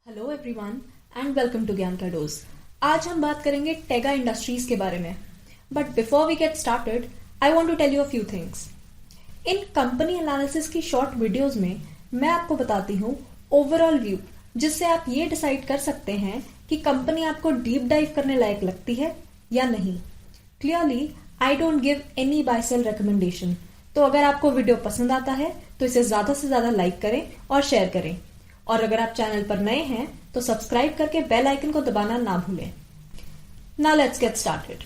Hello everyone and welcome to ज्ञान का dose. आज हम बात करेंगे टेगा इंडस्ट्रीज के बारे में। But before we get started I want to tell you a few things. In company analysis की शॉर्ट वीडियोस में मैं आपको बताती हूँ ओवरऑल व्यू, जिससे आप ये डिसाइड कर सकते हैं कि कंपनी आपको डीप डाइव करने लायक लगती है या नहीं। Clearly I don't give any buy sell recommendation. तो अगर आपको वीडियो पसंद आता है तो इसे ज्यादा से ज्यादा लाइक करें और शेयर करें, और अगर आप चैनल पर नए हैं तो सब्सक्राइब करके बेल आइकन को दबाना ना भूलें। Now let's get started.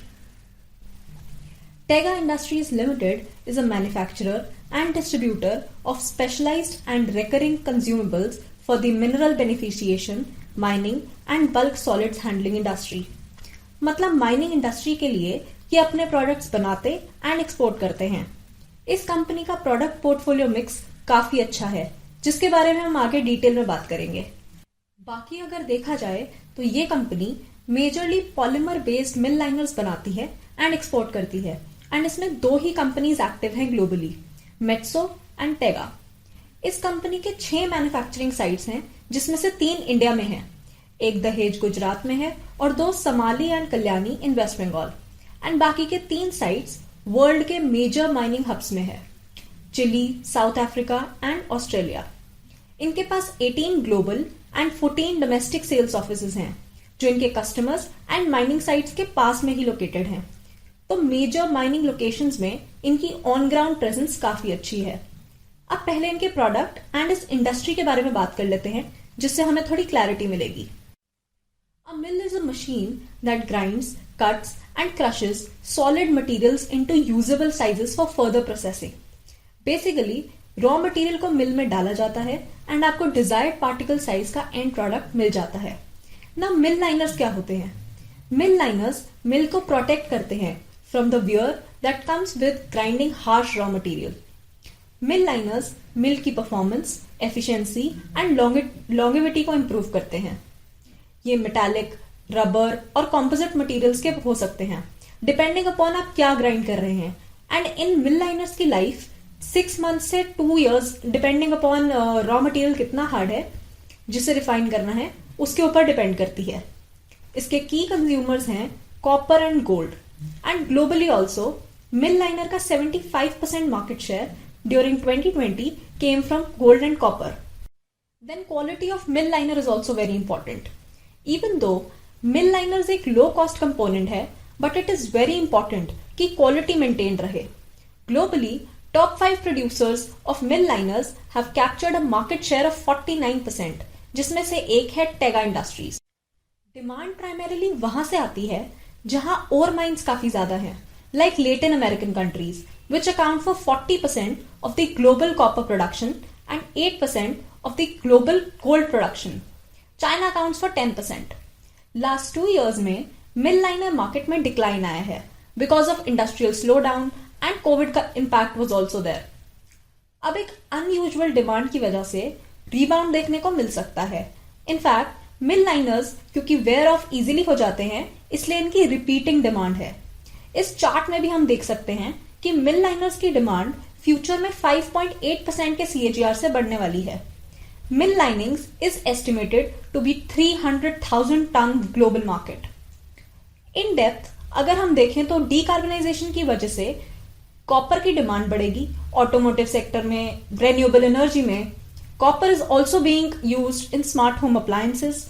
Tega Industries Limited is a manufacturer and distributor of specialized and recurring consumables for the mineral beneficiation, mining and bulk solids handling industry। मतलब माइनिंग इंडस्ट्री के लिए ये अपने products बनाते एंड एक्सपोर्ट करते हैं। इस company का प्रोडक्ट पोर्टफोलियो मिक्स काफी अच्छा है, जिसके बारे में हम आगे डिटेल में बात करेंगे। बाकी अगर देखा जाए तो ये company majorly polymer based mill liners बनाती है एंड एक्सपोर्ट करती है, एंड इसमें दो ही कंपनीज एक्टिव हैं ग्लोबली, मेट्सो एंड टेगा। इस कंपनी के 6 मैन्युफैक्चरिंग साइट्स हैं, जिसमें से 3 इंडिया में हैं, एक दहेज गुजरात में है और 2 Samali and Kalyani in West Bengal, and बाकी के 3 साइट्स वर्ल्ड के मेजर माइनिंग हब्स में है, Chile, South Africa and Australia. इनके पास 18 global and 14 domestic sales offices हैं, जो इनके कस्टमर्स एंड माइनिंग साइट्स के पास में ही लोकेटेड हैं। तो मेजर माइनिंग लोकेशंस में इनकी ऑन ग्राउंड प्रेजेंस काफी अच्छी है। अब पहले इनके प्रोडक्ट एंड इस इंडस्ट्री के बारे में बात कर लेते हैं, जिससे हमें थोड़ी क्लैरिटी मिलेगी। A mill is a machine that grinds, cuts and crushes solid materials into usable sizes for further processing। Basically raw material को मिल में डाला जाता है एंड आपको डिजायर्ड पार्टिकल साइज का एंड प्रोडक्ट मिल जाता है ना। मिल लाइनर्स क्या होते हैं? मिल लाइनर्स मिल को प्रोटेक्ट करते हैं from the wear that comes with grinding harsh raw material. Mill liners mill की परफॉर्मेंस, एफिशिएंसी एंड लॉन्गेविटी को इंप्रूव करते हैं। ये मेटालिक, रबर और कॉम्पोजिट मटेरियल्स के हो सकते हैं, डिपेंडिंग अपॉन आप क्या ग्राइंड कर रहे हैं। एंड इन मिल लाइनर्स की लाइफ 6 मंथ से 2 years, depending upon raw material कितना हार्ड है जिसे रिफाइन करना है उसके ऊपर डिपेंड करती है। इसके की कंज्यूमर्स हैं copper and gold, and globally also mill liner का 75% market share during 2020 came from gold and copper. Then quality of mill liner is also very important. Even though mill liners एक low cost component है, but it is very important कि quality maintain रहे। Globally Top 5 producers of mill liners have captured a market share of 49%, जिसमें से एक है Tega industries. Demand primarily वहां से आती है जहां ओर माइंस काफी ज्यादा हैं, like Latin American countries, which account for 40% of the global copper production and 8% of the global gold production. China accounts for 10%। Last 2 years में मिल लाइनर मार्केट में डिक्लाइन आया है because of industrial slow down and Covid का impact was also there. अब एक unusual demand की वजह से रीबाउंड देखने को मिल सकता है। इनफैक्ट मिल लाइनर्स क्योंकि वेयर ऑफ इजीली हो जाते हैं, इसलिए इनकी रिपीटिंग डिमांड है। इस चार्ट में भी हम देख सकते हैं कि मिल लाइनर्स की डिमांड फ्यूचर में 5.8% के CAGR से बढ़ने वाली है। Mill linings is estimated to be 300,000 ton global market. In depth अगर हम देखें तो डीकार्बनाइजेशन की वजह से कॉपर की डिमांड बढ़ेगी। ऑटोमोटिव सेक्टर में, रेन्यूएबल एनर्जी में copper is also being used in smart home appliances,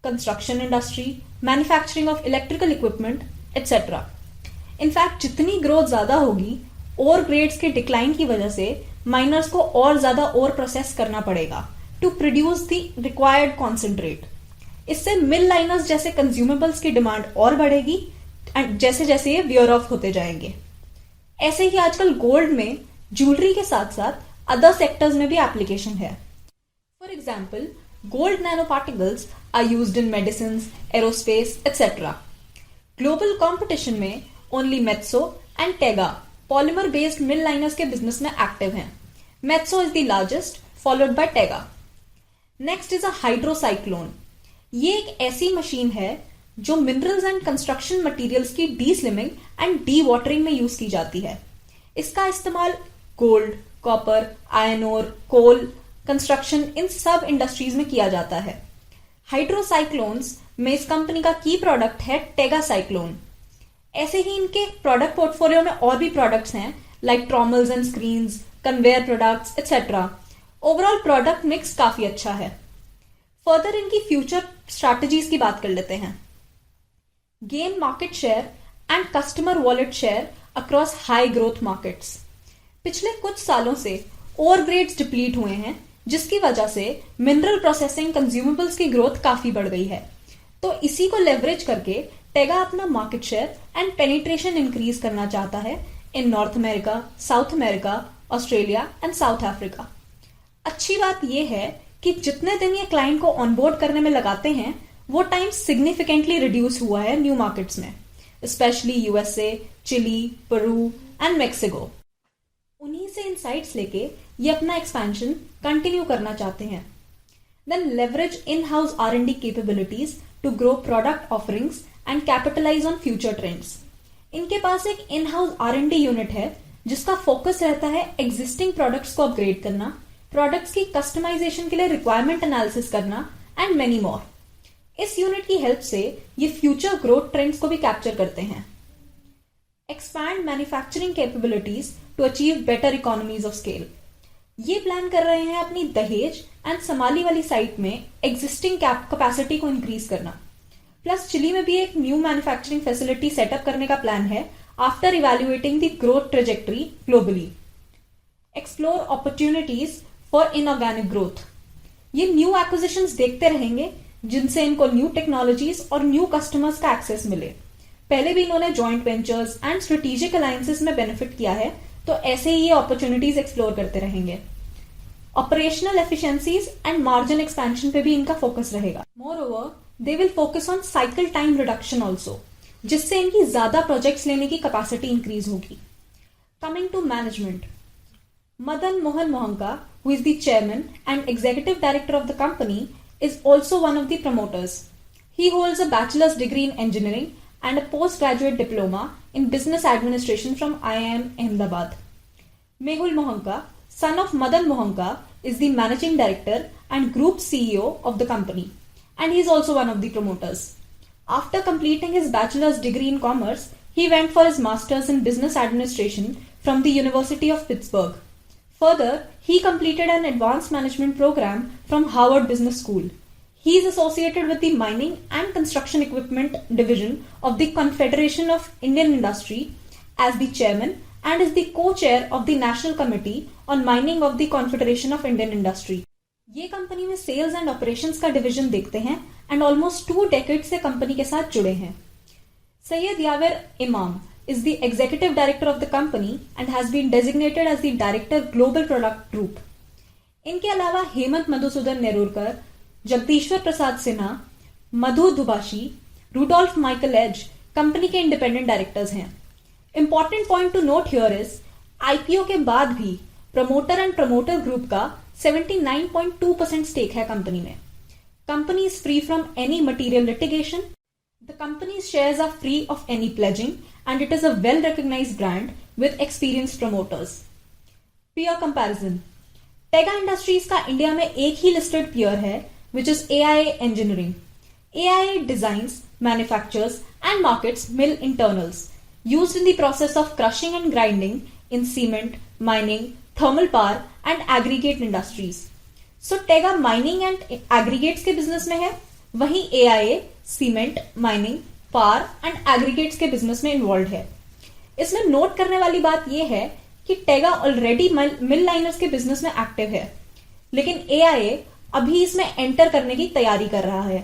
construction industry, manufacturing of electrical equipment etcetera. In fact जितनी ग्रोथ ज्यादा होगी, ओर ग्रेड्स के डिक्लाइन की वजह से माइनर्स को और ज्यादा ओर प्रोसेस करना पड़ेगा to produce the required concentrate. इससे मिल लाइनर्स जैसे कंज्यूमेबल्स की डिमांड और बढ़ेगी एंड जैसे जैसे ये वियर ऑफ होते जाएंगे। ऐसे ही आजकल गोल्ड में ज्वेलरी के साथ साथ अदर सेक्टर्स में भी एप्लीकेशन है। For example, gold nano particles are used in medicine, aerospace etcetera. Global competition में only Metso and Tega polymer based mill liners के बिजनेस में एक्टिव हैं। Metso is the largest, followed by Tega. Next is a hydrocyclone. ये एक ऐसी machine है जो minerals and construction materials की desliming and dewatering में यूज की जाती है। इसका इस्तेमाल गोल्ड, कॉपर, आयरन ओर, कोल, कंस्ट्रक्शन इन सब इंडस्ट्रीज में किया जाता है। हाइड्रोसाइक्लोन्स में इस कंपनी का की प्रोडक्ट है टेगा साइक्लोन। ऐसे ही इनके प्रोडक्ट पोर्टफोलियो में और भी प्रोडक्ट्स हैं like trommels and screens, conveyor products etcetera. Overall product mix काफी अच्छा है। फर्दर इनकी फ्यूचर स्ट्रैटेजीज की बात कर लेते हैं। Gain market share and customer wallet share across high growth markets. पिछले कुछ सालों से ओवर ग्रेड्स डिप्लीट हुए हैं, जिसकी वजह से मिनरल प्रोसेसिंग कंज्यूमेबल्स की ग्रोथ काफी बढ़ गई है। तो इसी को लेवरेज करके टेगा अपना market share and penetration increase करना चाहता है in North America, South America, Australia and South Africa. अच्छी बात यह है कि जितने दिन ये क्लाइंट को ऑनबोर्ड करने में लगाते हैं वो टाइम सिग्निफिकेंटली रिड्यूस हुआ है न्यू मार्केट्स में, specially USA, Chile, Peru and Mexico. उन्हीं से इनसाइट्स लेके ये अपना एक्सपेंशन कंटिन्यू करना चाहते हैं। Then leverage in house R&D capabilities to grow product offerings and capitalise on future trends. इनके पास एक इन हाउस R&D यूनिट है जिसका फोकस रहता है एग्जिस्टिंग प्रोडक्ट्स को अपग्रेड करना, प्रोडक्ट्स की कस्टमाइजेशन के लिए रिक्वायरमेंट एनालिसिस करना एंड मेनी मोर। इस यूनिट की हेल्प से ये फ्यूचर ग्रोथ ट्रेंड्स को भी कैप्चर करते हैं। Expand manufacturing capabilities to achieve better economies of scale. ये प्लान कर रहे हैं अपनी दहेज एंड समाली वाली साइट में एग्जिस्टिंग कैपेसिटी को इंक्रीज करना। प्लस चिली में भी एक न्यू मैन्युफैक्चरिंग फैसिलिटी सेटअप करने का प्लान है after evaluating the growth trajectory globally. Explore opportunities for inorganic growth. ये न्यू एक्विजिशंस देखते रहेंगे जिनसे इनको न्यू टेक्नोलॉजीज और न्यू कस्टमर्स का एक्सेस मिले। पहले भी इन्होंने joint ventures and strategic alliances में बेनिफिट किया है, तो ऐसे ही ये अपॉर्चुनिटीज एक्सप्लोर करते रहेंगे। Operational efficiencies and margin expansion पे भी इनका फोकस रहेगा। Moreover they will focus on cycle time reduction also, जिससे इनकी ज्यादा प्रोजेक्ट्स लेने की कैपेसिटी इंक्रीज होगी। Coming to management, Madan Mohan Mohanka, who is the chairman and executive director of the company, is also one of the promoters. He holds a bachelor's degree in engineering and a postgraduate diploma in business administration from IIM Ahmedabad. Mehul Mohanka, son of Madan Mohanka, is the managing director and group CEO of the company, and he is also one of the promoters. After completing his bachelor's degree in commerce, he went for his master's in business administration from the University of Pittsburgh. Further, he completed an advanced management program from Harvard Business School. He is associated with the mining and construction equipment division of the Confederation of Indian Industry as the chairman and is the co-chair of the National Committee on Mining of the Confederation of Indian Industry. ये company में sales and operations का division देखते हैं and almost 2 decade से company के साथ जुड़े हैं। सैयद यावेर इमाम is the executive director of the company and has been designated as the director global product group. इनके अलावा हेमंत मधुसूदन नेरुरकर, जगदीश्वर प्रसाद सिन्हा, मधु दुबाशी, रूडोल्फ माइकल एज कंपनी के इंडिपेंडेंट डायरेक्टर्स हैं। Important point two note here is IPO के बाद भी प्रमोटर एंड प्रमोटर ग्रुप का 79.2% stake है company में। Company is free from any material litigation. The company's shares are free of any pledging and it is a well-recognized brand with experienced promoters. Peer comparison. Tega Industries का India में एक ही listed peer है which is AIA Engineering. AIA designs, manufactures and markets mill internals used in the process of crushing and grinding in cement, mining, thermal power and aggregate industries. So Tega mining and aggregates के business में है, वहीं AIA cement, mining, power and aggregates के business में involve है। इसमें note करने वाली बात यह है कि टेगा ऑलरेडी मिल लाइनर्स के बिजनेस में एक्टिव है, लेकिन AIA अभी इसमें एंटर करने की तैयारी कर रहा है।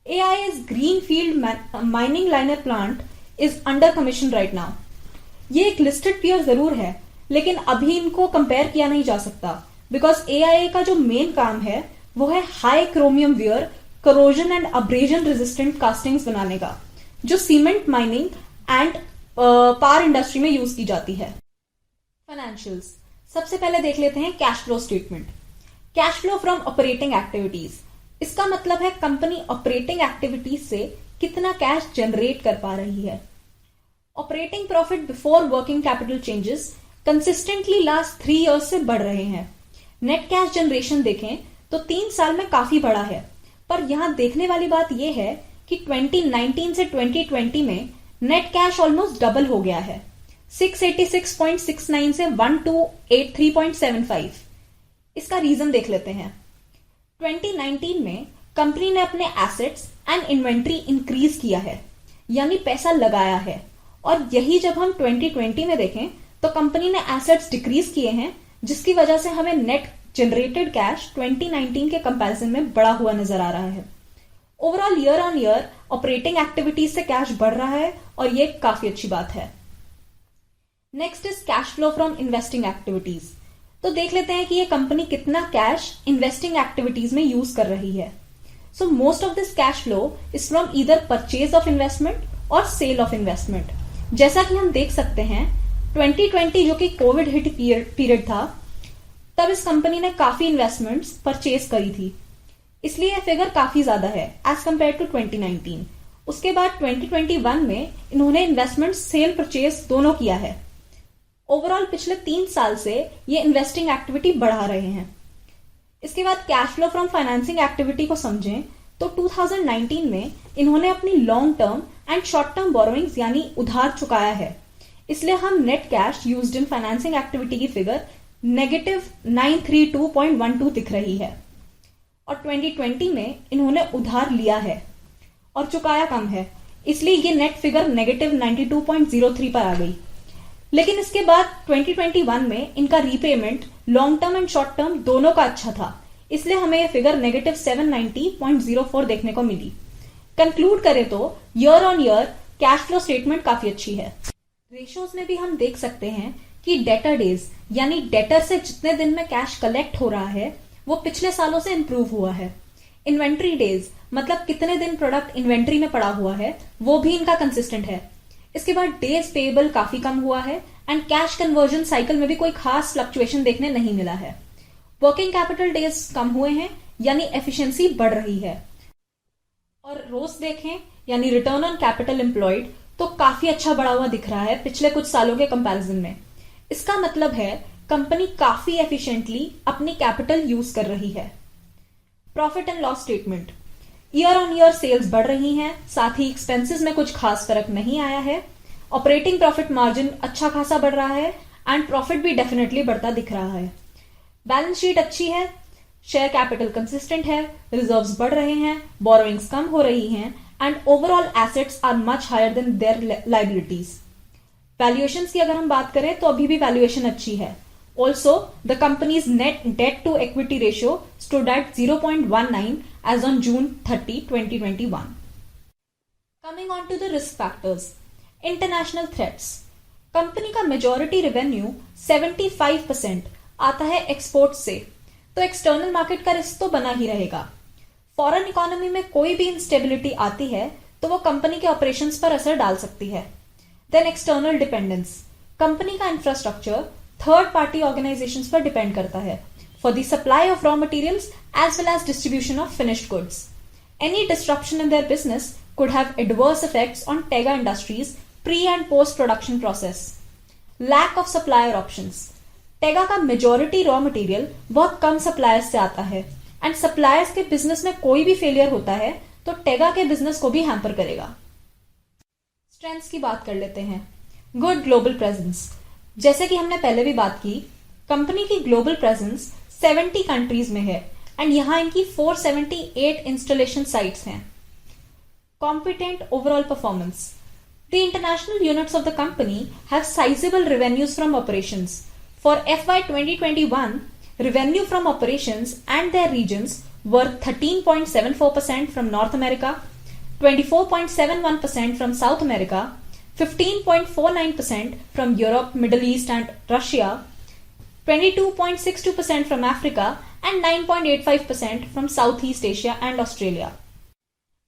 AIA's greenfield mining liner plant is under commission right now. ये एक लिस्टेड पीयर जरूर है, लेकिन अभी इनको कंपेयर किया नहीं जा सकता बिकॉज AIA का जो मेन काम है वो है high chromium wear, corrosion and abrasion resistant castings बनाने का, जो cement, mining and power industry में यूज की जाती है। फाइनेंशियल्स, सबसे पहले देख लेते हैं cash flow statement. Cash flow from operating activities, इसका मतलब है कंपनी ऑपरेटिंग एक्टिविटीज से कितना कैश जनरेट कर पा रही है। Operating profit before working capital changes consistently last 3 years से बढ़ रहे हैं। नेट कैश जनरेशन देखें तो 3 साल में काफी बढ़ा है, पर यहाँ देखने वाली बात यह है कि 2019 से 2020 में नेट कैश ऑलमोस्ट डबल हो गया है, 686.69 से 1283.75। इसका रीजन देख लेते हैं। 2019 में कंपनी ने अपने एसेट्स एंड इन्वेंट्री इंक्रीज किया है, यानी पैसा लगाया है, और यही जब हम 2020 में देखें तो कंपनी ने एसेट्स डिक्रीज किए हैं, जिसकी वजह से हमें नेट जनरेटेड कैश 2019 के कंपैरिजन में बढ़ा हुआ नजर आ रहा है। Overall year on year operating activities से कैश बढ़ रहा है और ये काफी अच्छी बात है। Next is cash flow from investing activities. तो देख लेते हैं कि ये कंपनी कितना कैश इन्वेस्टिंग एक्टिविटीज में यूज कर रही है। So most of this cash flow is from either purchase of investment और सेल ऑफ इन्वेस्टमेंट। जैसा कि हम देख सकते हैं 2020 जो कि कोविड हिट पीरियड था, तब इस कंपनी ने काफी इन्वेस्टमेंट्स परचेज करी थी, इसलिए यह फिगर काफी ज्यादा है एज कंपेयर टू 2019। उसके बाद 2021 में इन्होंने इन्वेस्टमेंट सेल परचेज दोनों किया है। ओवरऑल पिछले 3 साल से ये इन्वेस्टिंग एक्टिविटी बढ़ा रहे हैं। इसके बाद cash flow from financing activity को समझें तो 2019 में इन्होंने अपनी long term and short term borrowings यानी उधार चुकाया है, इसलिए हम net cash used in financing activity की फिगर -932.12 दिख रही है। और 2020 में इन्होंने उधार लिया है और चुकाया कम है, इसलिए ये नेट फिगर -92.03 पर आ गई। लेकिन इसके बाद 2021 में इनका repayment long term and short term दोनों का अच्छा था, इसलिए हमें यह फिगर -790.04 देखने को मिली। कंक्लूड करें तो year on year cash flow statement काफी अच्छी है। रेशियोज में भी हम देख सकते हैं कि डेटर डेज यानी डेटर से जितने दिन में कैश कलेक्ट हो रहा है वो पिछले सालों से इंप्रूव हुआ है। इन्वेंट्री डेज मतलब कितने दिन प्रोडक्ट इन्वेंट्री में पड़ा हुआ है वो भी इनका कंसिस्टेंट है। इसके बाद डेज पेएबल काफी कम हुआ है एंड कैश कन्वर्जन साइकिल में भी कोई खास फ्लक्चुएशन देखने नहीं मिला है। वर्किंग कैपिटल डेज कम हुए हैं यानी एफिशिएंसी बढ़ रही है। और रोस देखें यानी रिटर्न ऑन कैपिटल एम्प्लॉयड तो काफी अच्छा बढ़ा हुआ दिख रहा है पिछले कुछ सालों के कंपैरिजन में। इसका मतलब है कंपनी काफी एफिशिएंटली अपनी कैपिटल यूज कर रही है। Profit and loss statement, year on year sales बढ़ रही हैं, साथ ही एक्सपेंसेस में कुछ खास फर्क नहीं आया है। ऑपरेटिंग प्रॉफिट मार्जिन अच्छा खासा बढ़ रहा है एंड प्रॉफिट भी डेफिनेटली बढ़ता दिख रहा है। बैलेंस शीट अच्छी है, शेयर कैपिटल कंसिस्टेंट है, रिजर्व्स बढ़ रहे हैं, बोरोइंग्स कम हो रही हैं and overall assets are much higher than their liabilities. Valuations की अगर हम बात करें तो अभी भी वैल्यूएशन अच्छी है। Also, the company's net debt to equity ratio stood at 0.19 as on June 30, 2021. Coming on to the risk factors. International threats. Company का मेजॉरिटी रेवेन्यू 75% आता है एक्सपोर्ट से, तो एक्सटर्नल मार्केट का रिस्क तो बना ही रहेगा। फॉरेन इकोनॉमी में कोई भी इंस्टेबिलिटी आती है तो वो कंपनी के ऑपरेशंस पर असर डाल सकती है। देन एक्सटर्नल डिपेंडेंस, कंपनी का इंफ्रास्ट्रक्चर थर्ड पार्टी ऑर्गेनाइजेशंस पर डिपेंड करता है for the supply of raw materials as well as distribution of finished goods. Any disruption in their business could have adverse effects on Tega Industries pre and post production process. Lack of supplier options. Tega का majority raw material बहुत कम suppliers से आता है and suppliers के business में कोई भी failure होता है तो टेगा के बिजनेस को भी हैम्पर करेगा। स्ट्रेंथ्स की बात कर लेते हैं। गुड ग्लोबल प्रेजेंस, जैसे कि हमने पहले भी बात की, कंपनी की ग्लोबल प्रेजेंस 70 कंट्रीज में है एंड यहां इनकी 478 इंस्टॉलेशन साइट्स हैं। Competent overall performance, the international units of the company have sizeable revenues from operations. For FY 2021, revenue from operations and their regions were 13.74% from North America, 24.71% from South America, 15.49% from Europe, Middle East and Russia, 22.62% from Africa and 9.85% from Southeast Asia and Australia.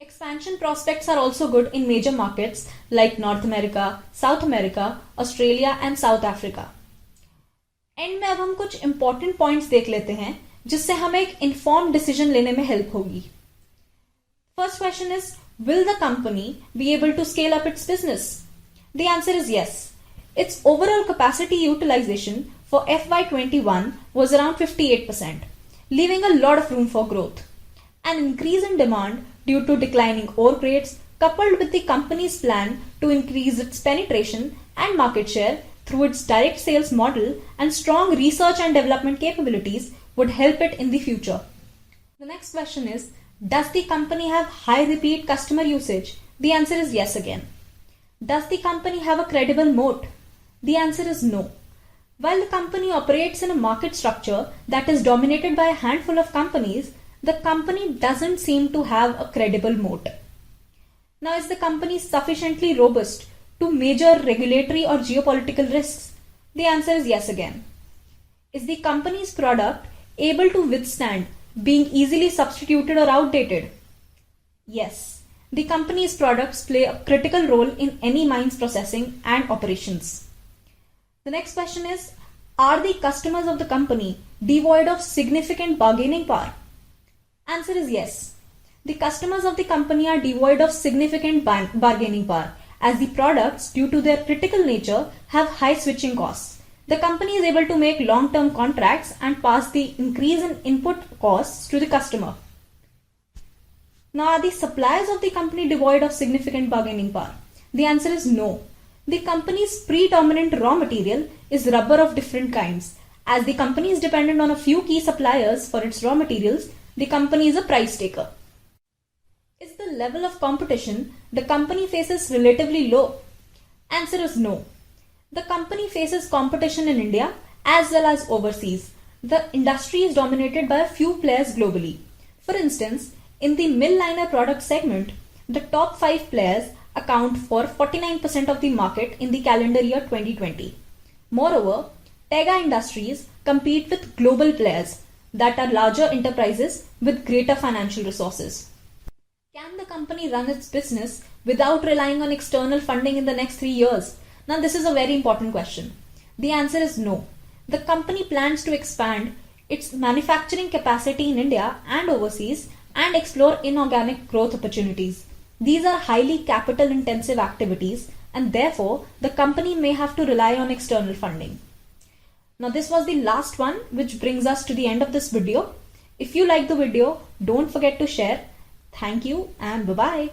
Expansion prospects are also good in major markets like North America, South America, Australia and South Africa. And में अब हम कुछ important points देख लेते हैं जिससे हमें एक इन्फॉर्म डिसीजन लेने में हेल्प होगी। First question is, will the company be able to scale up its business? The answer is yes. Its overall capacity utilisation for FY 21 was around 58%, leaving a lot of room for growth. An increase in demand due to declining ore grades, coupled with the company's plan to increase its penetration and market share through its direct sales model and strong research and development capabilities, would help it in the future. The next question is, does the company have high repeat customer usage? The answer is yes again. Does the company have a credible moat? The answer is no. While the company operates in a market structure that is dominated by a handful of companies, the company doesn't seem to have a credible moat. Now, is the company sufficiently robust to major regulatory or geopolitical risks? The answer is yes again. Is the company's product able to withstand being easily substituted or outdated? Yes. The company's products play a critical role in any mine's processing and operations. The next question is, are the customers of the company devoid of significant bargaining power? Answer is yes. The customers of the company are devoid of significant bargaining power, as the products, due to their critical nature, have high switching costs. The company is able to make long-term contracts and pass the increase in input costs to the customer. Now, are the suppliers of the company devoid of significant bargaining power? The answer is no. The company's predominant raw material is rubber of different kinds. As the company is dependent on a few key suppliers for its raw materials, the company is a price taker. Is the level of competition the company faces relatively low? Answer is no. The company faces competition in India as well as overseas. The industry is dominated by a few players globally. For instance, in the mill liner product segment, the top 5 players account for 49% of the market in the calendar year 2020. Moreover, Tega Industries compete with global players that are larger enterprises with greater financial resources. Can the company run its business without relying on external funding in the next 3 years? Now, this is a very important question. The answer is no. The company plans to expand its manufacturing capacity in India and overseas and explore inorganic growth opportunities. These are highly capital intensive activities, and therefore the company may have to rely on external funding. Now, this was the last one, which brings us to the end of this video. If you like the video, don't forget to share. Thank you and bye-bye.